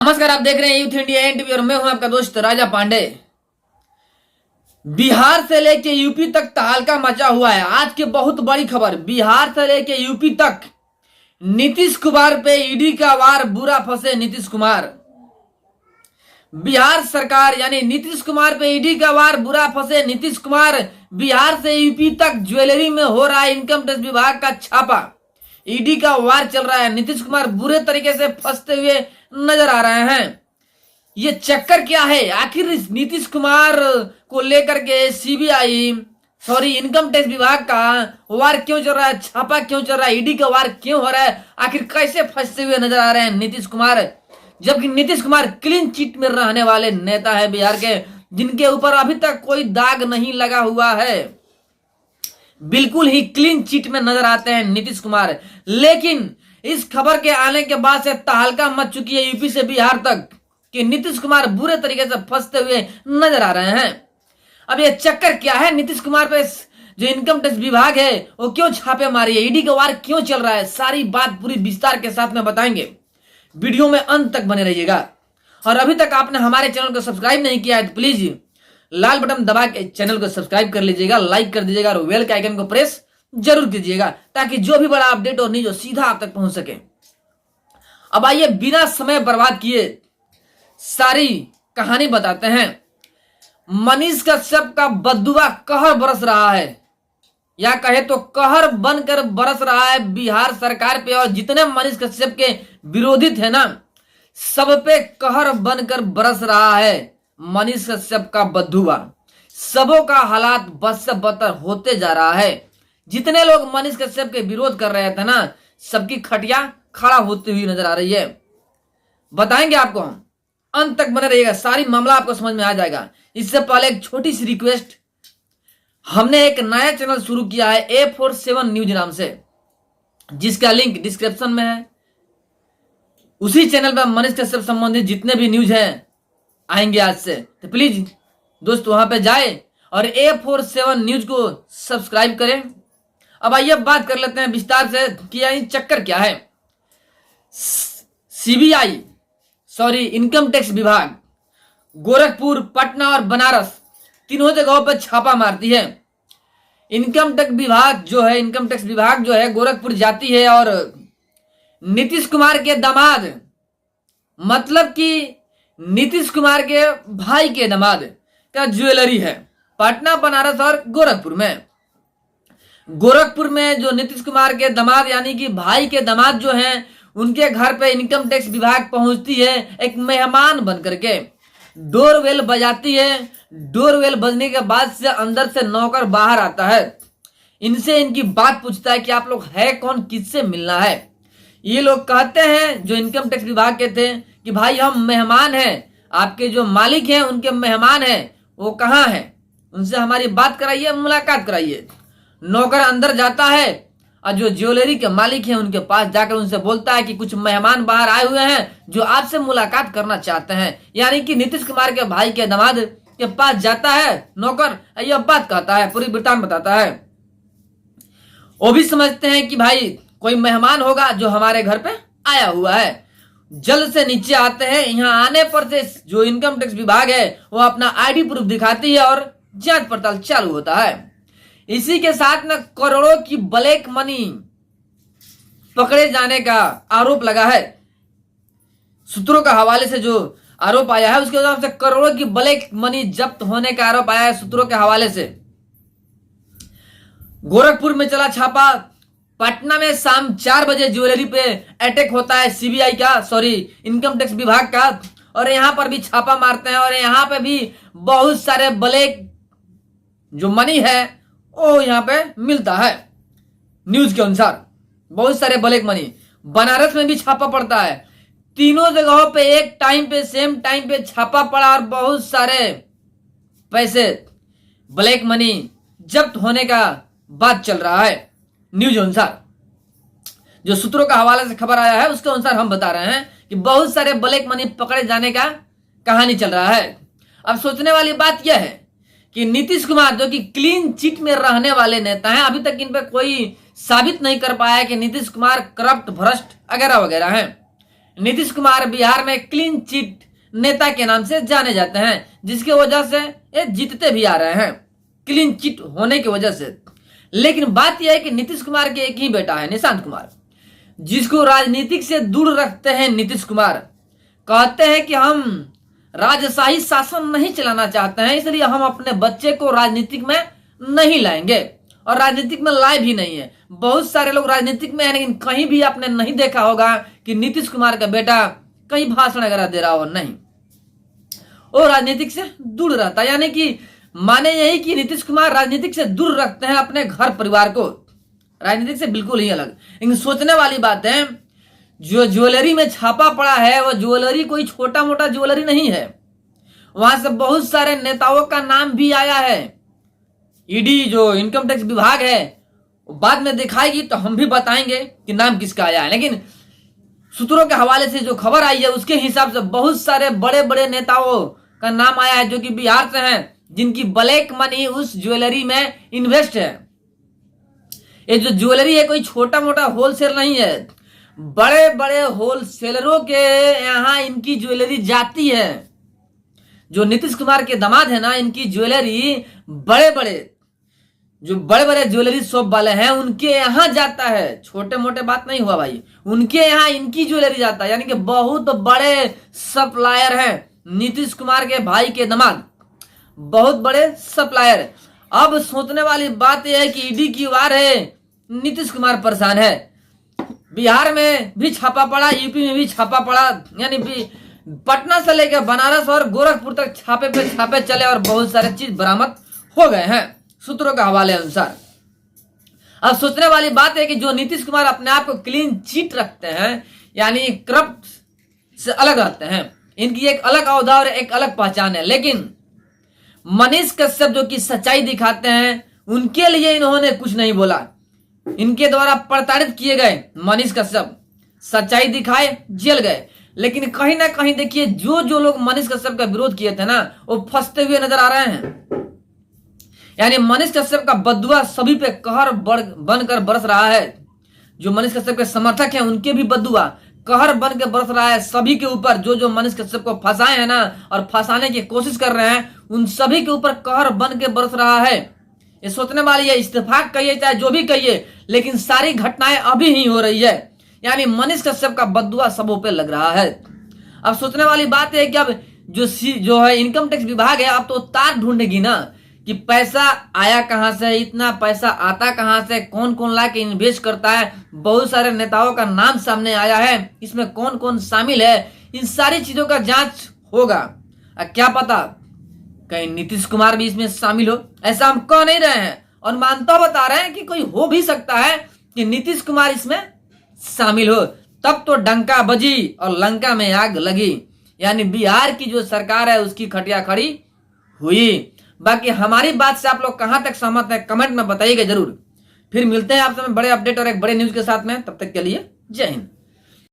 नमस्कार, आप देख रहे हैं यूथ इंडिया एनटीवी और मैं हूं आपका दोस्त राजा पांडे। बिहार से लेके यूपी तक तहलका मचा हुआ है। आज की बहुत बड़ी खबर, बिहार से लेके यूपी तक नीतीश कुमार पे ईडी का वार, बुरा फंसे नीतीश कुमार। बिहार सरकार यानी नीतीश कुमार पे ईडी का वार, बुरा फंसे नीतीश कुमार। बिहार से यूपी तक ज्वेलरी में हो रहा है इनकम टैक्स विभाग का छापा। ईडी का वार चल रहा है। नीतीश कुमार बुरे तरीके से फंसते हुए नजर आ रहे हैं। ये चक्कर क्या है? आखिर इस नीतीश कुमार को लेकर के इनकम टैक्स विभाग का वार क्यों चल रहा है? छापा क्यों चल रहा है? ईडी का वार क्यों हो रहा है? आखिर कैसे फंसते हुए नजर आ रहे हैं नीतीश कुमार? जबकि नीतीश कुमार क्लीन चिट में रहने वाले नेता है बिहार के, जिनके ऊपर अभी तक कोई दाग नहीं लगा हुआ है। बिल्कुल ही क्लीन चिट में नजर आते हैं नीतीश कुमार। लेकिन इस खबर के आने के बाद से तहलका मच चुकी है यूपी से बिहार तक कि नीतीश कुमार बुरे तरीके से फंसते हुए नजर आ रहे हैं। अब ये चक्कर क्या है? नीतीश कुमार पे जो इनकम टैक्स विभाग है वो क्यों छापे मारी है? ईडी का वार क्यों चल रहा है? सारी बात पूरी विस्तार के साथ में बताएंगे। वीडियो में अंत तक बने रहिएगा। और अभी तक आपने हमारे चैनल को सब्सक्राइब नहीं किया है तो प्लीज लाल बटन दबा के चैनल को सब्सक्राइब कर लीजिएगा, लाइक कर दीजिएगा और बेल के आइकन को प्रेस जरूर कीजिएगा ताकि जो भी बड़ा अपडेट और न्यूज सीधा आप तक पहुंच सके। अब आइए बिना समय बर्बाद किए सारी कहानी बताते हैं। मनीष कश्यप का बददुआ कहर बरस रहा है, या कहे तो कहर बनकर बरस रहा है बिहार सरकार पे। और जितने मनीष कश्यप के विरोधी थे ना, सब पे कहर बनकर बरस रहा है मनीष कश्यप का बददुआ। सबों का हालात बद से बदतर होते जा रहा है। जितने लोग मनीष कश्यप के विरोध कर रहे थे ना, सबकी खटिया खड़ा होती हुई नजर आ रही है। बताएंगे आपको हम, अंत तक बने रहिएगा, सारी मामला आपको समझ में आ जाएगा। इससे पहले एक छोटी सी रिक्वेस्ट, हमने एक नया चैनल शुरू किया है A47 न्यूज नाम से, जिसका लिंक डिस्क्रिप्शन में है। उसी चैनल पर मनीष कश्यप संबंधित जितने भी न्यूज हैं आएंगे आज से, तो प्लीज दोस्त वहां पे जाए और A47 न्यूज को सब्सक्राइब करें। अब आइए बात कर लेते हैं विस्तार से कि यानी चक्कर क्या है। इनकम टैक्स विभाग गोरखपुर, पटना और बनारस तीनों जगहों पर छापा मारती है। इनकम टैक्स विभाग जो है गोरखपुर जाती है और नीतीश कुमार के दामाद, मतलब कि नीतीश कुमार के भाई के दामाद का ज्वेलरी है पटना, बनारस और गोरखपुर में जो नीतीश कुमार के दामाद यानी कि भाई के दामाद जो हैं, उनके घर पे इनकम टैक्स विभाग पहुंचती है एक मेहमान बन करके। डोरबेल बजाती है। डोरबेल बजने के बाद से अंदर से नौकर बाहर आता है। इनसे इनकी बात पूछता है कि आप लोग है कौन, किससे मिलना है। ये लोग कहते हैं, जो इनकम टैक्स विभाग के थे, कि भाई हम मेहमान हैं, आपके जो मालिक हैं उनके मेहमान हैं, वो कहाँ हैं, उनसे हमारी बात कराइए, मुलाकात कराइए। नौकर अंदर जाता है और जो ज्वेलरी के मालिक हैं उनके पास जाकर उनसे बोलता है कि कुछ मेहमान बाहर आए हुए हैं जो आपसे मुलाकात करना चाहते हैं। यानी कि नीतीश कुमार के भाई के दामाद के पास जाता है नौकर, यह बात कहता है, पूरी वृत्तांत बताता है। वो भी समझते हैं कि भाई कोई मेहमान होगा जो हमारे घर पे आया हुआ है। जल्द से नीचे आते हैं। यहाँ आने पर से जो इनकम टैक्स विभाग है वो अपना आईडी प्रूफ दिखाती है और जांच पड़ताल चालू होता है। इसी के साथ में करोड़ों की ब्लैक मनी पकड़े जाने का आरोप लगा है। सूत्रों का हवाले से जो आरोप आया है उसके हिसाब से करोड़ों की ब्लैक मनी जब्त होने का आरोप आया है सूत्रों के हवाले से। गोरखपुर में चला छापा। पटना में शाम 4 बजे ज्वेलरी पे अटैक होता है इनकम टैक्स विभाग का, और यहां पर भी छापा मारते हैं। और यहां पे भी बहुत सारे ब्लैक जो मनी है वो यहां पे मिलता है। न्यूज के अनुसार बहुत सारे ब्लैक मनी। बनारस में भी छापा पड़ता है। तीनों जगहों पे एक टाइम पे, सेम टाइम पे छापा पड़ा और बहुत सारे पैसे, ब्लैक मनी जब्त होने का बात चल रहा है। न्यूज अनुसार जो सूत्रों का हवाले से खबर आया है उसके अनुसार हम बता रहे हैं कि बहुत सारे ब्लैक मनी पकड़े जाने का कहानी चल रहा है। अब सोचने वाली बात यह है कि नीतीश कुमार जो कि क्लीन चिट में रहने वाले नेता हैं, अभी तक इन पे कोई साबित नहीं कर पाया कि नीतीश कुमार करप्ट, भ्रष्ट वगैरह वगैरह हैं। नीतीश कुमार बिहार में क्लीन चिट नेता के नाम से जाने जाते हैं, जिसकी वजह से ये जीतते भी आ रहे हैं क्लीन चिट होने की वजह से। लेकिन बात यह है कि नीतीश कुमार के एक ही बेटा है, निशांत कुमार, जिसको राजनीतिक से दूर रखते हैं नीतीश कुमार। कहते हैं कि हम राजशाही शासन नहीं चलाना चाहते हैं, इसलिए हम अपने बच्चे को राजनीतिक में नहीं लाएंगे, और राजनीतिक में लाए भी नहीं है। बहुत सारे लोग राजनीतिक में है, लेकिन कहीं भी आपने नहीं देखा होगा कि नीतीश कुमार का बेटा कहीं भाषण वगैरह दे रहा हो, नहीं, वो राजनीतिक से दूर रहता है। यानी कि माने यही कि नीतीश कुमार राजनीतिक से दूर रखते हैं अपने घर परिवार को, राजनीतिक से बिल्कुल ही अलग। लेकिन सोचने वाली बात है, जो ज्वेलरी में छापा पड़ा है वो ज्वेलरी कोई छोटा मोटा ज्वेलरी नहीं है, वहां से बहुत सारे नेताओं का नाम भी आया है। ईडी जो इनकम टैक्स विभाग है बाद में दिखाएगी तो हम भी बताएंगे कि नाम किसका आया है, लेकिन सूत्रों के हवाले से जो खबर आई है उसके हिसाब से बहुत सारे बड़े बड़े नेताओं का नाम आया है जो कि बिहार से हैं, जिनकी ब्लैक मनी उस ज्वेलरी में इन्वेस्ट है। ये जो ज्वेलरी है कोई छोटा मोटा होलसेल नहीं है, बड़े बड़े होलसेलरों के यहाँ इनकी ज्वेलरी जाती है। जो नीतीश कुमार के दामाद है ना, इनकी ज्वेलरी बड़े बड़े ज्वेलरी शॉप वाले हैं उनके यहाँ जाता है, छोटे मोटे बात नहीं हुआ भाई, उनके यहाँ इनकी ज्वेलरी जाता है। यानी कि बहुत बड़े सप्लायर हैं नीतीश कुमार के भाई के दामाद, बहुत बड़े सप्लायर। अब सोचने वाली बात यह है कि ईडी की वार है, नीतीश कुमार परेशान है। बिहार में भी छापा पड़ा, यूपी में भी छापा पड़ा, यानी पटना से लेकर बनारस और गोरखपुर तक छापे पे छापे चले और बहुत सारे चीज बरामद हो गए हैं सूत्रों के हवाले अनुसार। अब सोचने वाली बात है कि जो नीतीश कुमार अपने आप को क्लीन चिट रखते हैं, यानी करप्ट से अलग रहते हैं, इनकी एक अलग अवधा और एक अलग पहचान है। लेकिन मनीष कश्यप जो कि सच्चाई दिखाते हैं, उनके लिए इन्होंने कुछ नहीं बोला। इनके द्वारा प्रताड़ित किए गए मनीष कश्यप सच्चाई दिखाए, जेल गए। लेकिन कहीं ना कहीं देखिए जो लोग मनीष कश्यप का विरोध किए थे ना, वो फंसते हुए नजर आ रहे हैं। यानी मनीष कश्यप का बदुआ सभी पे कहर बनकर बरस रहा है। जो मनीष कश्यप के समर्थक हैं उनके भी बदुआ कहर बन के बरस रहा है सभी के ऊपर। जो मनीष कश्यप को फंसाए हैं ना और फंसाने की कोशिश कर रहे हैं, उन सभी के ऊपर कहर बन के बरस रहा है। ये सोचने वाली है, इस्तेफाक कहिए चाहे जो भी कहिए, लेकिन सारी घटनाएं अभी ही हो रही है। यानी मनीष कश्यप का बदुआ सबों पे लग रहा है। अब सोचने वाली बात है कि अब जो है इनकम टैक्स विभाग है, अब तो तार ढूंढेगी ना कि पैसा आया कहां से, इतना पैसा आता कहां से, कौन कौन ला के इन्वेस्ट करता है। बहुत सारे नेताओं का नाम सामने आया है, इसमें कौन कौन शामिल है, इन सारी चीजों का जांच होगा। क्या पता कहीं नीतीश कुमार भी इसमें शामिल हो, ऐसा हम कह नहीं रहे हैं और मानता बता रहे हैं कि कोई हो भी सकता है कि नीतीश कुमार इसमें शामिल हो। तब तो डंका बजी और लंका में आग लगी। यानी बिहार की जो सरकार है उसकी खटिया खड़ी हुई। बाकी हमारी बात से आप लोग कहां तक सहमत है कमेंट में बताइएगा जरूर। फिर मिलते हैं आपसे बड़े अपडेट और एक बड़े न्यूज के साथ में, तब तक के लिए जय हिंद।